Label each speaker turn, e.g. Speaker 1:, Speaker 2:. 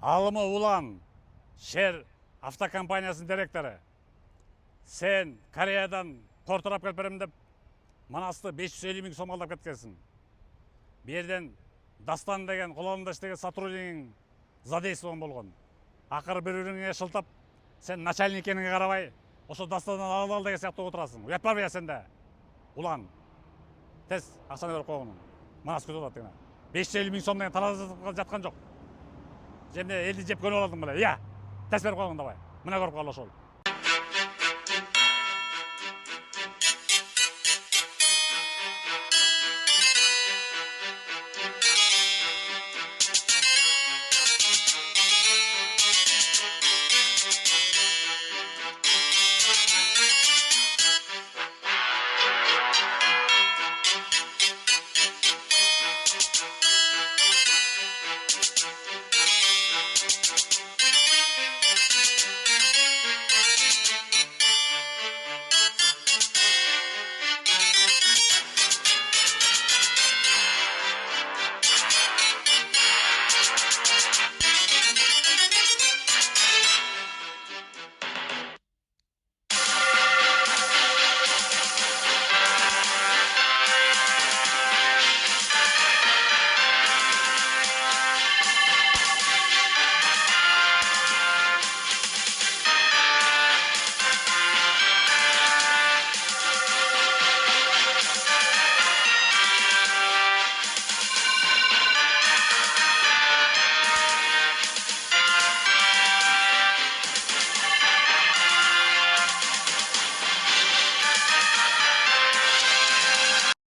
Speaker 1: Алымы Улан, шер автокомпаниясының директоры. Сен Кореядан тортырап келіп берем деп, Манасты 550 мың сом алдап кеткенсің. Берден Дастан деген, қолында іштеген сотруднигің задействован болған. Ақыры бір-біріңе шылтап, сен начальник екеніңе қарабай, ошо Дастандан ал деген сияқты отырасың. Ұят бар бе сенде? Улан, тез ақшаны беріп қойғының. Манас көз олады деген. 550 мың сом деген таразыға жатқан жоқ. Жемде елді жеп көніп аладың біле. Тез беріп қойғың давай. Мына көріп қал ошол.